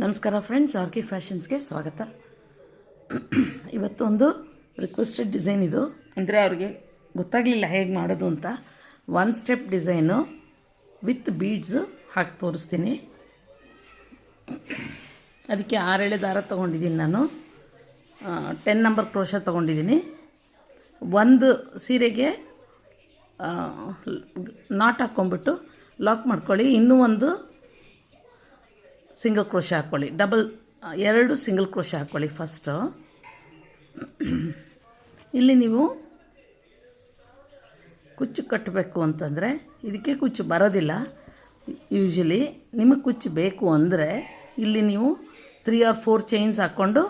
ನಮಸ್ಕಾರ friends, orchid ಫ್ಯಾಷನ್ಸ್ಗೆ ಸ್ವಾಗತ. ಇವತ್ತು ಒಂದು ರಿಕ್ವೆಸ್ಟೆಡ್ ಡಿಸೈನ್ ಇದು. ಅಂದರೆ ಅವ್ರಿಗೆ ಗೊತ್ತಾಗಲಿಲ್ಲ ಹೇಗೆ ಮಾಡೋದು ಅಂತ. One step design with beads ಹಾಕಿ ತೋರಿಸ್ತೀನಿ. ಅದಕ್ಕೆ 6 ಎಳೆ ದಾರ ತೊಗೊಂಡಿದ್ದೀನಿ ನಾನು. 10 ನಂಬರ್ ಕ್ರೋಶ ತೊಗೊಂಡಿದ್ದೀನಿ. ಒಂದು ಸೀರೆಗೆ ನಾಟ್ ಹಾಕ್ಕೊಂಬಿಟ್ಟು ಲಾಕ್ ಮಾಡ್ಕೊಳ್ಳಿ. ಇನ್ನೂ ಒಂದು ಸಿಂಗಲ್ ಕ್ರೋಶ ಹಾಕ್ಕೊಳ್ಳಿ. 2 ಸಿಂಗಲ್ ಕ್ರೋಶ ಹಾಕ್ಕೊಳ್ಳಿ ಫಸ್ಟು. ಇಲ್ಲಿ ನೀವು ಕುಚ್ಚು ಕಟ್ಟಬೇಕು ಅಂತಂದರೆ ಇದಕ್ಕೆ ಕುಚ್ಚು ಬರೋದಿಲ್ಲ ಯೂಶ್ವಲಿ. ನಿಮಗೆ ಕುಚ್ಚು ಬೇಕು ಅಂದರೆ ಇಲ್ಲಿ ನೀವು 3 or 4 ಚೈನ್ಸ್ ಹಾಕ್ಕೊಂಡು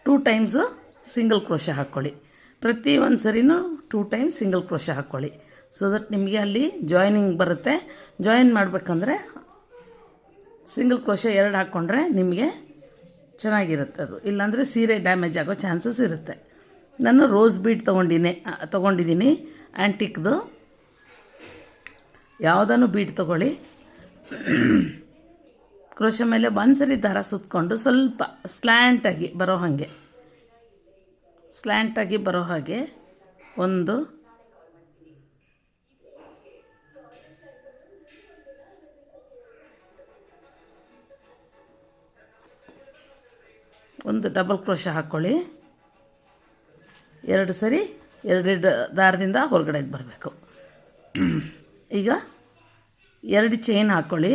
2 ಟೈಮ್ಸು ಸಿಂಗಲ್ ಕ್ರೋಶ ಹಾಕ್ಕೊಳ್ಳಿ. ಪ್ರತಿ ಒಂದು ಸರಿನೂ 2 ಟೈಮ್ಸ್ ಸಿಂಗಲ್ ಕ್ರೋಶ ಹಾಕ್ಕೊಳ್ಳಿ. ಸೊ ದಟ್ ನಿಮಗೆ ಅಲ್ಲಿ ಜಾಯ್ನಿಂಗ್ ಬರುತ್ತೆ. ಜಾಯಿನ್ ಮಾಡಬೇಕಂದ್ರೆ ಸಿಂಗಲ್ ಕ್ರೋಶ 2 ಹಾಕ್ಕೊಂಡ್ರೆ ನಿಮಗೆ ಚೆನ್ನಾಗಿರುತ್ತೆ. ಅದು ಇಲ್ಲಾಂದರೆ ಸೀರೆ ಡ್ಯಾಮೇಜ್ ಆಗೋ ಚಾನ್ಸಸ್ ಇರುತ್ತೆ. ನಾನು ರೋಸ್ ಬೀಡ್ ತೊಗೊಂಡಿದ್ದೀನಿ ಆ್ಯಂಟಿಕ್ದು. ಯಾವುದನ್ನು ಬೀಡ್ ತೊಗೊಳ್ಳಿ. ಕ್ರೋಶ ಮೇಲೆ ಒಂದು ಸರಿ ದಾರ ಸುತ್ತಕೊಂಡು ಸ್ವಲ್ಪ ಸ್ಲ್ಯಾಂಟಾಗಿ ಬರೋ ಹಾಗೆ ಒಂದು ಡಬಲ್ ಕ್ರೋಶ ಹಾಕ್ಕೊಳ್ಳಿ. 2 ಸರಿ 2 ದಾರದಿಂದ ಹೊರಗಡೆಗೆ ಬರಬೇಕು. ಈಗ 2 ಚೈನ್ ಹಾಕ್ಕೊಳ್ಳಿ.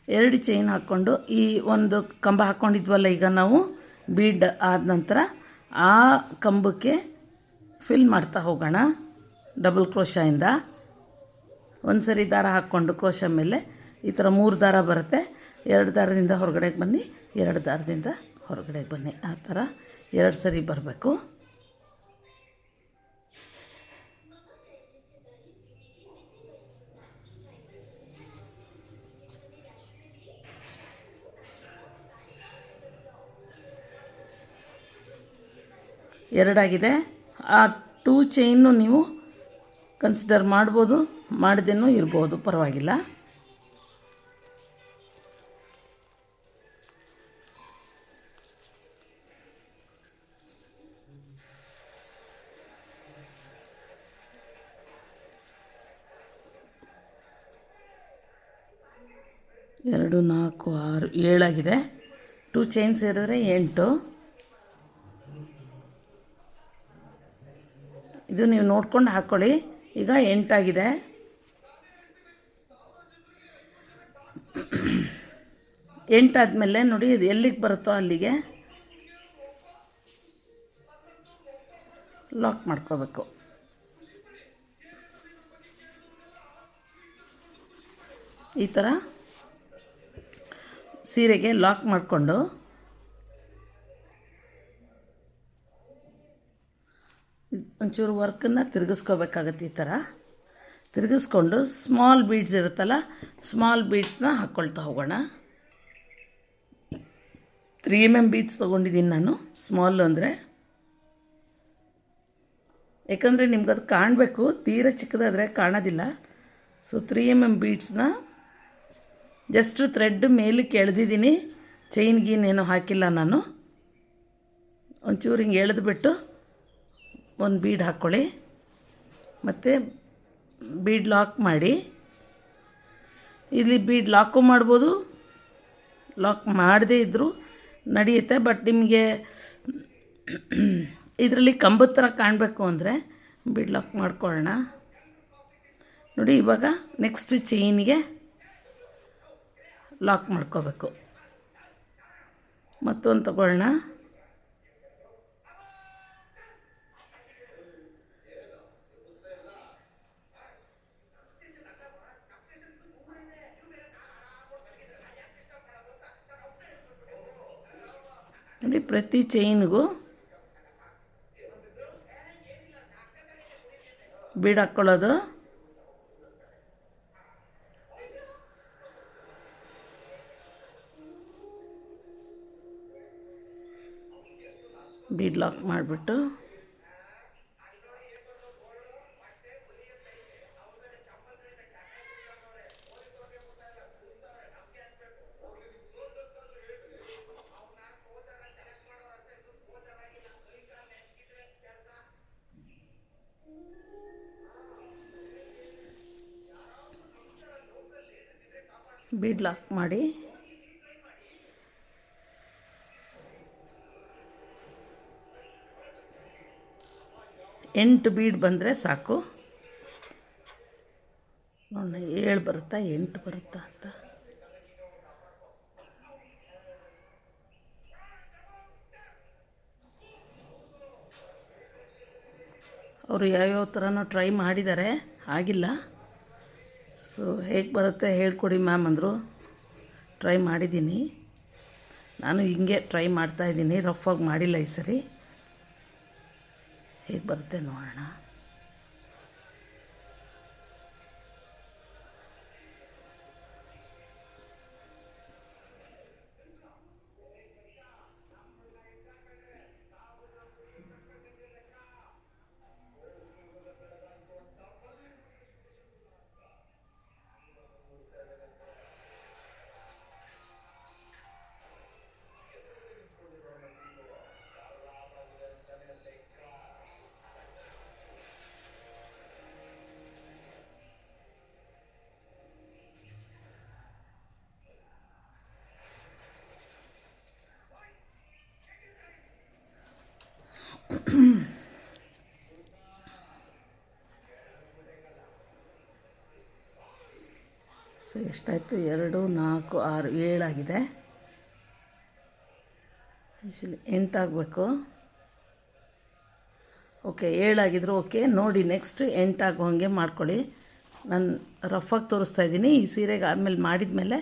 2 ಚೈನ್ ಹಾಕ್ಕೊಂಡು ಈ ಒಂದು ಕಂಬ ಹಾಕ್ಕೊಂಡಿದ್ವಲ್ಲ, ಈಗ ನಾವು ಬೀಡ್ ಆದ ನಂತರ ಆ ಕಂಬಕ್ಕೆ ಫಿಲ್ ಮಾಡ್ತಾ ಹೋಗೋಣ. ಡಬಲ್ ಕ್ರೋಶದಿಂದ ಒಂದು ಸರಿ ದಾರ ಹಾಕ್ಕೊಂಡು ಕ್ರೋಶ ಮೇಲೆ ಈ ಥರ 3 ದಾರ ಬರುತ್ತೆ. 2 ದಾರದಿಂದ ಹೊರಗಡೆಗೆ ಬನ್ನಿ, 2 ದಾರದಿಂದ ಹೊರಗಡೆಗೆ ಬನ್ನಿ. ಆ ಥರ 2 ಸರಿ ಬರಬೇಕು. ಎರಡಾಗಿದೆ. ಆ 2 ಚೈನ್ನು ನೀವು ಕನ್ಸಿಡರ್ ಮಾಡ್ಬೋದು, ಮಾಡದೇನೂ ಇರ್ಬೋದು, ಪರವಾಗಿಲ್ಲ. ಎರಡು 4 6 7 ಆಗಿದೆ. 2 ಚೈನ್ ಸೇರಿದ್ರೆ 8. ಇದು ನೀವು ನೋಡ್ಕೊಂಡು ಹಾಕ್ಕೊಳ್ಳಿ. ಈಗ 8 ಆಗಿದೆ. 8 ಆದಮೇಲೆ ನೋಡಿ, ಇದು ಎಲ್ಲಿಗೆ ಬರುತ್ತೋ ಅಲ್ಲಿಗೆ ಲಾಕ್ ಮಾಡ್ಕೋಬೇಕು. ಈ ಥರ ಸೀರೆಗೆ ಲಾಕ್ ಮಾಡಿಕೊಂಡು ಒಂಚೂರು ವರ್ಕನ್ನು ತಿರುಗಿಸ್ಕೋಬೇಕಾಗತ್ತೆ. ಈ ಥರ ತಿರುಗಿಸ್ಕೊಂಡು ಸ್ಮಾಲ್ ಬೀಡ್ಸ್ ಇರುತ್ತಲ್ಲ, ಸ್ಮಾಲ್ ಬೀಡ್ಸ್ನ ಹಾಕ್ಕೊಳ್ತಾ ಹೋಗೋಣ. 3 mm ಬೀಡ್ಸ್ ತೊಗೊಂಡಿದ್ದೀನಿ ನಾನು. ಸ್ಮಾಲ್ ಅಂದರೆ ಯಾಕಂದರೆ ನಿಮ್ಗೆ ಅದು ಕಾಣಬೇಕು, ತೀರ ಚಿಕ್ಕದಾದರೆ ಕಾಣೋದಿಲ್ಲ. ಸೊ 3 mm ಬೀಡ್ಸ್ನ ಜಸ್ಟ್ ಥ್ರೆಡ್ ಮೇಲಕ್ಕೆ ಎಳೆದಿದ್ದೀನಿ. ಚೈನ್ಗೇನೇನು ಹಾಕಿಲ್ಲ ನಾನು. ಒಂಚೂರು ಹಿಂಗೆ ಎಳೆದುಬಿಟ್ಟು ಒಂದು ಬೀಡ್ ಹಾಕ್ಕೊಳ್ಳಿ. ಮತ್ತು ಬೀಡ್ ಲಾಕ್ ಮಾಡಿ. ಇಲ್ಲಿ ಬೀಡ್ ಲಾಕು ಮಾಡ್ಬೋದು, ಲಾಕ್ ಮಾಡದೇ ಇದ್ದರೂ ನಡೆಯುತ್ತೆ. ಬಟ್ ನಿಮಗೆ ಇದರಲ್ಲಿ ಕಂಬದ ಥರ ಕಾಣಬೇಕು ಅಂದರೆ ಬೀಡ್ ಲಾಕ್ ಮಾಡ್ಕೊಳ್ಳೋಣ. ನೋಡಿ, ಇವಾಗ ನೆಕ್ಸ್ಟ್ ಚೈನಿಗೆ ಲಾಕ್ ಮಾಡ್ಕೋಬೇಕು. ಮತ್ತೊಂದು ತಗೊಳ್ಳೋಣ. ನೋಡಿ, ಪ್ರತಿ ಚೈನ್ಗೂ ಬೀಡ್ ಹಾಕ್ಕೊಳ್ಳೋದು. ಬೀಡ್ ಲಾಕ್ ಮಾಡಿಬಿಟ್ಟು ಬೀಡ್ ಲಾಕ್ ಮಾಡಿ ಎಂಟು ಬೀಡ್ ಬಂದರೆ ಸಾಕು. ನೋಡೋಣ 7 ಬರುತ್ತಾ 8 ಬರುತ್ತಾ ಅಂತ. ಅವರು ಯಾವ್ಯಾವ ಥರನೂ ಟ್ರೈ ಮಾಡಿದ್ದಾರೆ, ಆಗಿಲ್ಲ. ಸೊ ಹೇಗೆ ಬರುತ್ತೆ ಹೇಳ್ಕೊಡಿ ಮ್ಯಾಮ್ ಅಂದರು. ಟ್ರೈ ಮಾಡಿದ್ದೀನಿ, ನಾನು ಹಿಂಗೆ ಟ್ರೈ ಮಾಡ್ತಾಯಿದ್ದೀನಿ, ರಫಾಗಿ ಮಾಡಿಲ್ಲ ಈ ಸರಿ. ಹೇಗೆ ಬರುತ್ತೆ ನೋಡೋಣ. ಸೊ ಎಷ್ಟಾಯಿತು? 2, 4, 6, 7 ಆಗಿದೆ. ಆ್ಯಕ್ಚುಲಿ 8 ಆಗಬೇಕು. ಓಕೆ 7 ಆಗಿದ್ರು ಓಕೆ. ನೋಡಿ ನೆಕ್ಸ್ಟ್ 8 ಆಗೋ ಹಾಗೆ ಮಾಡ್ಕೊಳ್ಳಿ. ನಾನು ರಫಾಗಿ ತೋರಿಸ್ತಾ ಇದ್ದೀನಿ. ಈ ಸೀರೆಗೆ ಆದಮೇಲೆ ಮಾಡಿದ ಮೇಲೆ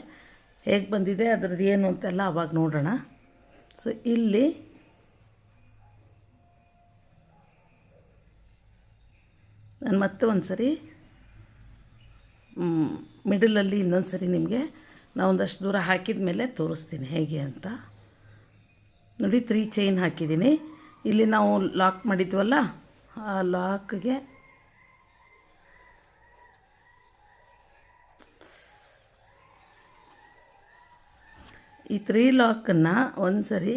ಹೇಗೆ ಬಂದಿದೆ ಅದರದ್ದು ಏನು ಅಂತೆಲ್ಲ ಆವಾಗ ನೋಡೋಣ. ಸೊ ಇಲ್ಲಿ ನಾನು ಮತ್ತೆ ಒಂದು ಸರಿ ಮಿಡಲಲ್ಲಿ ಇನ್ನೊಂದು ಸರಿ ನಿಮಗೆ ನಾವು ಒಂದಷ್ಟು ದೂರ ಹಾಕಿದ ಮೇಲೆ ತೋರಿಸ್ತೀನಿ ಹೇಗೆ ಅಂತ. ನೋಡಿ 3 ಚೈನ್ ಹಾಕಿದ್ದೀನಿ. ಇಲ್ಲಿ ನಾವು ಲಾಕ್ ಮಾಡಿದ್ವಲ್ಲ, ಆ ಲಾಕ್ಗೆ ಈ 3 ಲಾಕನ್ನು ಒಂದು ಸರಿ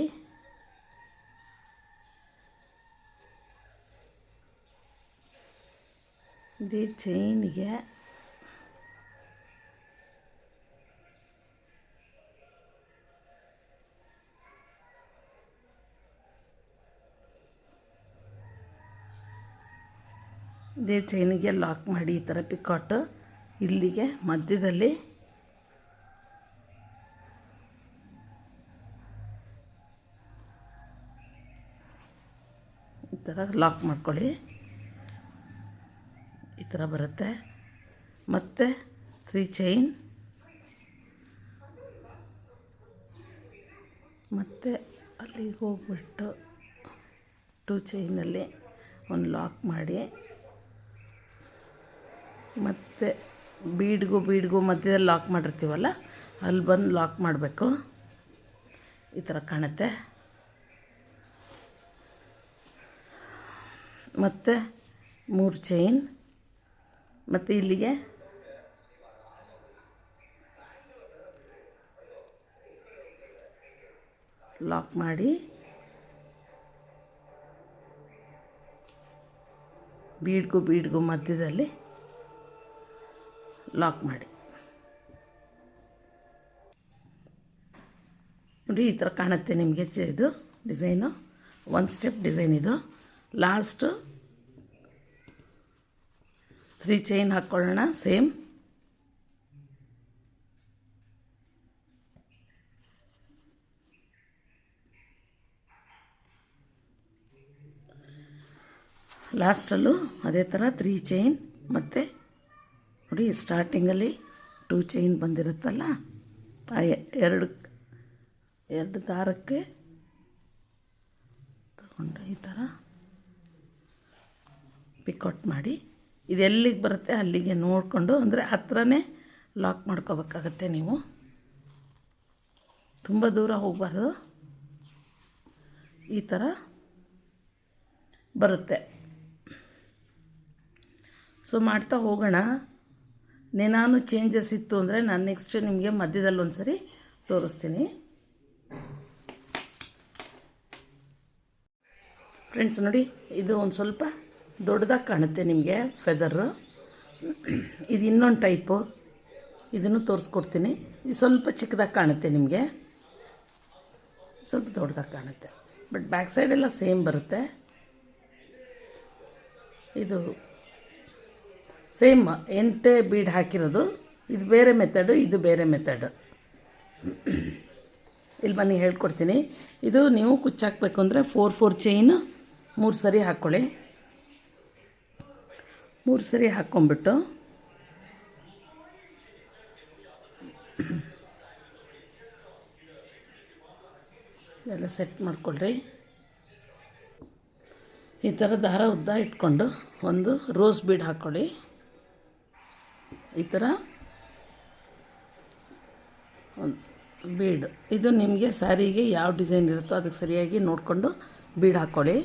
ಇದೇ ಚೈನಿಗೆ ಲಾಕ್ ಮಾಡಿ ಈ ಥರ ಪಿಕಾಟು ಇಲ್ಲಿಗೆ ಮಧ್ಯದಲ್ಲಿ ಈ ಥರ ಲಾಕ್ ಮಾಡ್ಕೊಳ್ಳಿ. ಈ ಥರ ಬರುತ್ತೆ. ಮತ್ತು 3 ಚೈನ್, ಮತ್ತು ಅಲ್ಲಿಗೆ ಹೋಗ್ಬಿಟ್ಟು 2 ಚೈನಲ್ಲಿ ಒಂದು ಲಾಕ್ ಮಾಡಿ, ಮತ್ತು ಬೀಡ್ಗೂ ಮಧ್ಯದಲ್ಲಿ ಲಾಕ್ ಮಾಡಿರ್ತೀವಲ್ಲ ಅಲ್ಲಿ ಬಂದು ಲಾಕ್ ಮಾಡಬೇಕು. ಈ ಥರ ಕಾಣುತ್ತೆ. ಮತ್ತು 3 ಚೈನ್, ಮತ್ತು ಇಲ್ಲಿಗೆ ಲಾಕ್ ಮಾಡಿ ಬೀಡ್ಗೂ ಮಧ್ಯದಲ್ಲಿ ಲಾಕ್ ಮಾಡಿ. ನೋಡಿ ಈ ಥರ ಕಾಣುತ್ತೆ ನಿಮಗೆ ಇದು ಡಿಸೈನು. 1 ಸ್ಟೆಪ್ ಡಿಸೈನ್ ಇದು. ಲಾಸ್ಟು 3 ಚೈನ್ ಹಾಕ್ಕೊಳ್ಳೋಣ ಸೇಮ್. ಲಾಸ್ಟಲ್ಲೂ ಅದೇ ಥರ 3 ಚೈನ್, ಮತ್ತು ನೋಡಿ ಸ್ಟಾರ್ಟಿಂಗಲ್ಲಿ 2 ಚೈನ್ ಬಂದಿರುತ್ತಲ್ಲ, ಆ ಎರಡು ದಾರಕ್ಕೆ ತಗೊಂಡು ಈ ಥರ ಪಿಕೌಟ್ ಮಾಡಿ ಇದೆಲ್ಲಿಗೆ ಬರುತ್ತೆ ಅಲ್ಲಿಗೆ ನೋಡಿಕೊಂಡು, ಅಂದರೆ ಹತ್ರನೇ ಲಾಕ್ ಮಾಡ್ಕೋಬೇಕಾಗತ್ತೆ ನೀವು, ತುಂಬ ದೂರ ಹೋಗಬಾರ್ದು. ಈ ಥರ ಬರುತ್ತೆ. ಸೊ ಮಾಡ್ತಾ ಹೋಗೋಣ. ಏನಾನು ಚೇಂಜಸ್ ಇತ್ತು ಅಂದರೆ ನಾನು ನೆಕ್ಸ್ಟ್ ನಿಮಗೆ ಮಧ್ಯದಲ್ಲಿ ಒಂದು ಸರಿ ತೋರಿಸ್ತೀನಿ. ಫ್ರೆಂಡ್ಸ್ ನೋಡಿ, ಇದು ಒಂದು ಸ್ವಲ್ಪ ದೊಡ್ಡದಾಗಿ ಕಾಣುತ್ತೆ ನಿಮಗೆ ಫೆದರು. ಇದು ಇನ್ನೊಂದು ಟೈಪು, ಇದನ್ನು ತೋರಿಸ್ಕೊಡ್ತೀನಿ. ಇದು ಸ್ವಲ್ಪ ಚಿಕ್ಕದಾಗಿ ಕಾಣುತ್ತೆ ನಿಮಗೆ, ಸ್ವಲ್ಪ ದೊಡ್ಡದಾಗಿ ಕಾಣುತ್ತೆ. ಬಟ್ ಬ್ಯಾಕ್ ಸೈಡೆಲ್ಲ ಸೇಮ್ ಬರುತ್ತೆ. ಇದು ಸೇಮ್ 8 ಬೀಡ್ ಹಾಕಿರೋದು. ಇದು ಬೇರೆ ಮೆಥಡು, ಇದು ಬೇರೆ ಮೆಥಡು. ಇಲ್ಲಿ ಬನ್ನಿ ಹೇಳ್ಕೊಡ್ತೀನಿ. ಇದು ನೀವು ಕುಚ್ಚಾಕಬೇಕು ಅಂದರೆ 4 ಚೈನ್ 3 ಸರಿ ಹಾಕ್ಕೊಳ್ಳಿ. 3 ಸರಿ ಹಾಕ್ಕೊಂಬಿಟ್ಟು ಎಲ್ಲ ಸೆಟ್ ಮಾಡ್ಕೊಳ್ರಿ. ಈ ಥರ ದಾರ ಉದ್ದ ಇಟ್ಕೊಂಡು ಒಂದು ರೋಸ್ ಬೀಡ್ ಹಾಕ್ಕೊಳ್ಳಿ. ಈ ಥರ ಒಂದು ಬೀಡ್, ಇದು ನಿಮಗೆ ಸ್ಯಾರಿಗೆ ಯಾವ ಡಿಸೈನ್ ಇರುತ್ತೋ ಅದಕ್ಕೆ ಸರಿಯಾಗಿ ನೋಡಿಕೊಂಡು ಬೀಡ್ ಹಾಕ್ಕೊಳ್ಳಿ.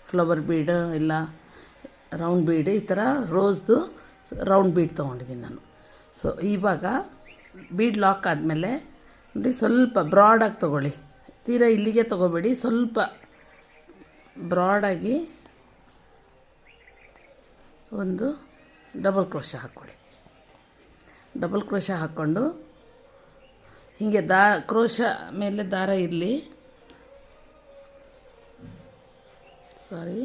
ಫ್ಲವರ್ ಬೀಡ್ ಇಲ್ಲ ರೌಂಡ್ ಬೀಡ್, ಈ ಥರ ರೋಸ್ದು ರೌಂಡ್ ಬೀಡ್ ತೊಗೊಂಡಿದ್ದೀನಿ ನಾನು. ಸೊ ಇವಾಗ ಬೀಡ್ ಲಾಕ್ ಆದಮೇಲೆ ನೋಡಿ ಸ್ವಲ್ಪ ಬ್ರಾಡಾಗಿ ತೊಗೊಳ್ಳಿ, ತೀರಾ ಇಲ್ಲಿಗೆ ತೊಗೋಬೇಡಿ, ಸ್ವಲ್ಪ ಬ್ರಾಡಾಗಿ ಒಂದು ಡಬಲ್ ಕ್ರೋಶ ಹಾಕ್ಕೊಳ್ಳಿ. ಡಬಲ್ ಕ್ರೋಶ ಹಾಕ್ಕೊಂಡು ಹೀಗೆ ಕ್ರೋಶ ಮೇಲೆ ದಾರ ಇರಲಿ, ಸಾರಿ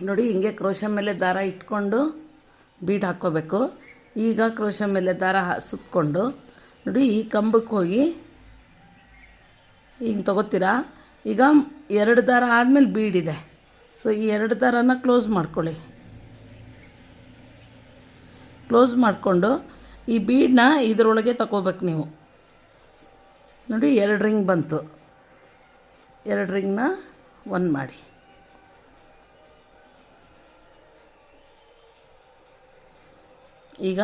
ನೋಡಿ, ಹಿಂಗೆ ಕ್ರೋಶ ಮೇಲೆ ದಾರ ಇಟ್ಕೊಂಡು ಬೀಡ್ ಹಾಕ್ಕೋಬೇಕು. ಈಗ ಕ್ರೋಶ ಮೇಲೆ ದಾರ ಸುತ್ತಕೊಂಡು ನೋಡಿ ಈ ಕಂಬಕ್ಕೆ ಹೋಗಿ ಹಿಂಗೆ ತೊಗೋತೀರಾ. ಈಗ 2 ದಾರ ಆದಮೇಲೆ ಬೀಡಿದೆ. ಸೊ ಈ 2 ದಾರನ ಕ್ಲೋಸ್ ಮಾಡ್ಕೊಳ್ಳಿ. ಕ್ಲೋಸ್ ಮಾಡಿಕೊಂಡು ಈ ಬೀಡನ್ನ ಇದರೊಳಗೆ ತಗೋಬೇಕು ನೀವು. ನೋಡಿ 2 ರಿಂಗ್ ಬಂತು, 2 ರಿಂಗ್ನ 1 ಮಾಡಿ. ಈಗ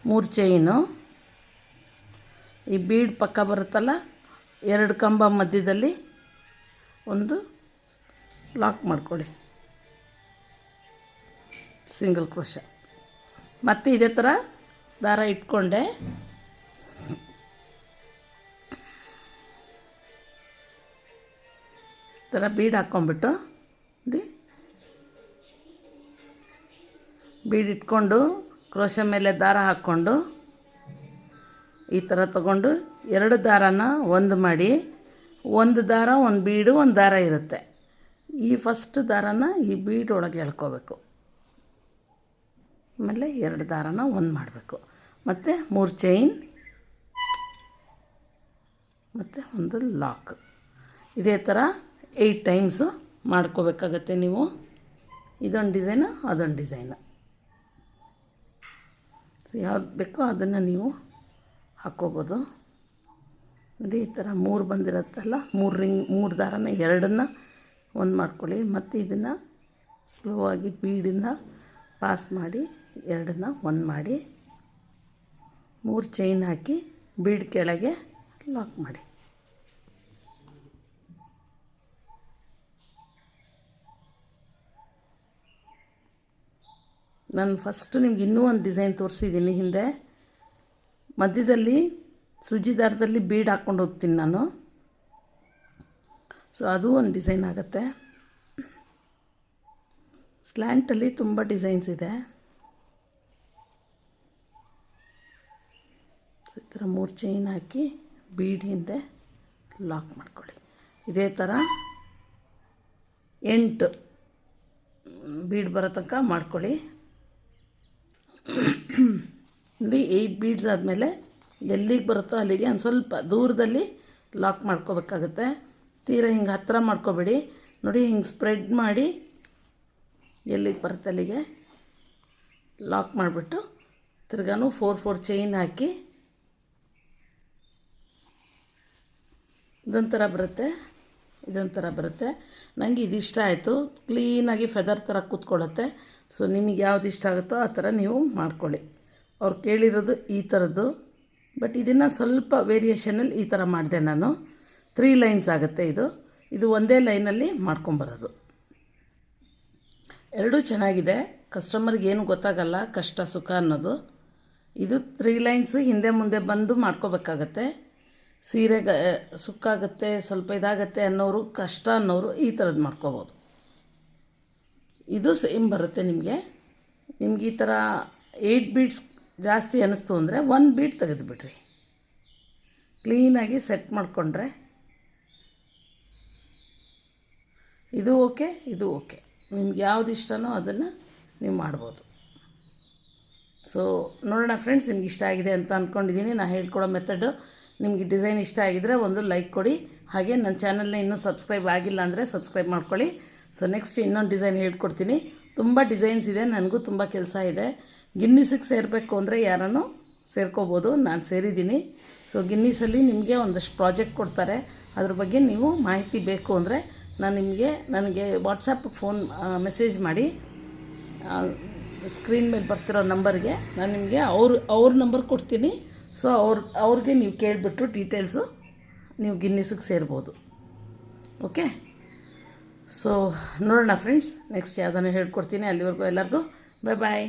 3 ಚೈನು ಈ ಬೀಡ್ ಪಕ್ಕ ಬರುತ್ತಲ್ಲ, 2 ಕಂಬ ಮಧ್ಯದಲ್ಲಿ ಒಂದು ಲಾಕ್ ಮಾಡ್ಕೊಳ್ಳಿ, ಸಿಂಗಲ್ ಕ್ರೋಶ. ಮತ್ತು ಇದೇ ಥರ ದಾರ ಇಟ್ಕೊಂಡೆ ಥರ ಬೀಡ್ ಹಾಕ್ಕೊಂಬಿಟ್ಟು ನೋಡಿ, ಬೀಡ್ ಇಟ್ಕೊಂಡು ಕ್ರೋಶ ಮೇಲೆ ದಾರ ಹಾಕ್ಕೊಂಡು ಈ ಥರ ತಗೊಂಡು 2 ದಾರನ 1 ಮಾಡಿ, 1 ದಾರ 1 ಬೀಡು 1 ದಾರ ಇರುತ್ತೆ. ಈ ಫಸ್ಟ್ ದಾರನ ಈ ಬೀಡ್ ಒಳಗೆ ಎಳ್ಕೋಬೇಕು, ಆಮೇಲೆ 2 ದಾರನ 1 ಮಾಡಬೇಕು, ಮತ್ತು 3 ಚೈನ್ ಮತ್ತು ಒಂದು ಲಾಕ್. ಇದೇ ಥರ 8 ಟೈಮ್ಸು ಮಾಡ್ಕೋಬೇಕಾಗತ್ತೆ ನೀವು. ಇದೊಂದು ಡಿಸೈನು, ಅದೊಂದು ಡಿಸೈನು. ಸೊ ಯಾವ್ದು ಬೇಕೋ ಅದನ್ನು ನೀವು ಹಾಕ್ಕೋಬೋದು. ನೋಡಿ ಈ ಥರ 3 ಬಂದಿರುತ್ತಲ್ಲ, 3 ದಾರನ 2ನ್ನ 1 ಮಾಡ್ಕೊಳ್ಳಿ. ಮತ್ತು ಇದನ್ನು ಸ್ಲೋ ಆಗಿ ಬೀಡನ್ನು ಪಾಸ್ ಮಾಡಿ 2ನ್ನ 1 ಮಾಡಿ 3 ಚೈನ್ ಹಾಕಿ ಬೀಡ್ ಕೆಳಗೆ ಲಾಕ್ ಮಾಡಿ. ನಾನು ಫಸ್ಟು ನಿಮ್ಗೆ ಇನ್ನೂ ಒಂದು ಡಿಸೈನ್ ತೋರಿಸಿದ್ದೀನಿ ಹಿಂದೆ. ಮಧ್ಯದಲ್ಲಿ ಸೂಜಿ ದಾರದಲ್ಲಿ ಬೀಡ್ ಹಾಕ್ಕೊಂಡು ಹೋಗ್ತೀನಿ ನಾನು. ಸೊ ಅದು ಒಂದು ಡಿಸೈನ್ ಆಗುತ್ತೆ. ಸ್ಲ್ಯಾಂಟಲ್ಲಿ ತುಂಬ ಡಿಸೈನ್ಸ್ ಇದೆ. ಸೊ ಈ ಥರ 3 ಚೈನ್ ಹಾಕಿ ಬೀಡ್ ಹಿಂದೆ ಲಾಕ್ ಮಾಡ್ಕೊಳ್ಳಿ. ಇದೇ ಥರ 8 ಬೀಡ್ ಬರೋ ತನಕ ಮಾಡ್ಕೊಳ್ಳಿ. ನೋಡಿ 8 ಬೀಡ್ಸ್ ಆದಮೇಲೆ ಎಲ್ಲಿಗೆ ಬರುತ್ತೋ ಅಲ್ಲಿಗೆ ಒಂದು ಸ್ವಲ್ಪ ದೂರದಲ್ಲಿ ಲಾಕ್ ಮಾಡ್ಕೋಬೇಕಾಗತ್ತೆ. ತೀರಾ ಹಿಂಗೆ ಹತ್ತಿರ ಮಾಡ್ಕೋಬೇಡಿ. ನೋಡಿ ಹಿಂಗೆ ಸ್ಪ್ರೆಡ್ ಮಾಡಿ ಎಲ್ಲಿಗೆ ಬರುತ್ತೆ ಅಲ್ಲಿಗೆ ಲಾಕ್ ಮಾಡಿಬಿಟ್ಟು ತಿರ್ಗಾನು 4 ಚೈನ್ ಹಾಕಿ ಇದೊಂಥರ ಬರುತ್ತೆ. ನನಗೆ ಇದಿಷ್ಟ ಆಯಿತು. ಕ್ಲೀನಾಗಿ ಫೆದರ್ ಥರ ಕೂತ್ಕೊಳ್ಳುತ್ತೆ. ಸೊ ನಿಮಗೆ ಯಾವ್ದು ಇಷ್ಟ ಆಗುತ್ತೋ ಆ ಥರ ನೀವು ಮಾಡ್ಕೊಳ್ಳಿ. ಅವ್ರು ಕೇಳಿರೋದು ಈ ಥರದ್ದು, ಬಟ್ ಇದನ್ನು ಸ್ವಲ್ಪ ವೇರಿಯೇಷನಲ್ಲಿ ಈ ಥರ ಮಾಡಿದೆ ನಾನು. 3 ಲೈನ್ಸ್ ಆಗುತ್ತೆ. ಇದು ಒಂದೇ ಲೈನಲ್ಲಿ ಮಾಡ್ಕೊಂಬರೋದು. ಎರಡೂ ಚೆನ್ನಾಗಿದೆ. ಕಸ್ಟಮರ್ಗೆ ಏನು ಗೊತ್ತಾಗಲ್ಲ ಕಷ್ಟ ಸುಖ ಅನ್ನೋದು. ಇದು 3 ಲೈನ್ಸು ಹಿಂದೆ ಮುಂದೆ ಬಂದು ಮಾಡ್ಕೋಬೇಕಾಗತ್ತೆ. ಸೀರೆಗೆ ಸುಕ್ಕಾಗುತ್ತೆ, ಸ್ವಲ್ಪ ಇದಾಗತ್ತೆ ಅನ್ನೋರು, ಕಷ್ಟ ಅನ್ನೋರು ಈ ಥರದ್ದು ಮಾಡ್ಕೋಬೋದು. ಇದು ಸೇಮ್ ಬರುತ್ತೆ ನಿಮಗೆ ಈ ಥರ 8 ಬೀಡ್ಸ್ ಜಾಸ್ತಿ ಅನ್ನಿಸ್ತು ಅಂದರೆ 1 ಬೀಡ್ ತೆಗೆದುಬಿಡ್ರಿ. ಕ್ಲೀನಾಗಿ ಸೆಟ್ ಮಾಡಿಕೊಂಡ್ರೆ ಇದು ಓಕೆ, ಇದು ಓಕೆ. ನಿಮ್ಗೆ ಯಾವ್ದು ಇಷ್ಟನೋ ಅದನ್ನು ನೀವು ಮಾಡ್ಬೋದು. ಸೊ ನೋಡೋಣ ಫ್ರೆಂಡ್ಸ್, ನಿಮ್ಗೆ ಇಷ್ಟ ಆಗಿದೆ ಅಂತ ಅಂದ್ಕೊಂಡಿದ್ದೀನಿ. ನಾನು ಹೇಳ್ಕೊಡೋ ಮೆಥಡು ನಿಮಗೆ ಡಿಸೈನ್ ಇಷ್ಟ ಆಗಿದರೆ ಒಂದು ಲೈಕ್ ಕೊಡಿ. ಹಾಗೆ ನನ್ನ ಚಾನಲ್ನ ಇನ್ನೂ ಸಬ್ಸ್ಕ್ರೈಬ್ ಆಗಿಲ್ಲ ಅಂದರೆ ಸಬ್ಸ್ಕ್ರೈಬ್ ಮಾಡ್ಕೊಳ್ಳಿ. ಸೊ ನೆಕ್ಸ್ಟ್ ಇನ್ನೊಂದು ಡಿಸೈನ್ ಹೇಳ್ಕೊಡ್ತೀನಿ. ತುಂಬ ಡಿಸೈನ್ಸ್ ಇದೆ, ನನಗೂ ತುಂಬ ಕೆಲಸ ಇದೆ. ಗಿನ್ನಿಸಿಗೆ ಸೇರಬೇಕು ಅಂದರೆ ಯಾರನ್ನು ಸೇರ್ಕೋಬೋದು, ನಾನು ಸೇರಿದ್ದೀನಿ. ಸೊ ಗಿನ್ನೀಸಲ್ಲಿ ನಿಮಗೆ ಒಂದಷ್ಟು ಪ್ರಾಜೆಕ್ಟ್ ಕೊಡ್ತಾರೆ, ಅದ್ರ ಬಗ್ಗೆ ನೀವು ಮಾಹಿತಿ ಬೇಕು ಅಂದರೆ ನನಗೆ ವಾಟ್ಸಪ್ಪಿಗೆ ಮೆಸೇಜ್ ಮಾಡಿ. ಸ್ಕ್ರೀನ್ ಮೇಲೆ ಬರ್ತಿರೋ ನಂಬರ್ಗೆ ನಾನು ನಿಮಗೆ ಅವ್ರ ನಂಬರ್ ಕೊಡ್ತೀನಿ. ಸೊ ಅವ್ರಿಗೆ ನೀವು ಕೇಳಿಬಿಟ್ಟು ಡೀಟೇಲ್ಸು ನೀವು ಗಿನ್ನಿಸಿಗೆ ಸೇರ್ಬೋದು. ಓಕೆ, ಸೊ ನೋಡೋಣ ಫ್ರೆಂಡ್ಸ್, ನೆಕ್ಸ್ಟ್ ಯಾವುದನ್ನು ಹೇಳ್ಕೊಡ್ತೀನಿ. ಅಲ್ಲಿವರೆಗೂ ಎಲ್ಲರಿಗೂ ಬಾಯ್ ಬಾಯ್.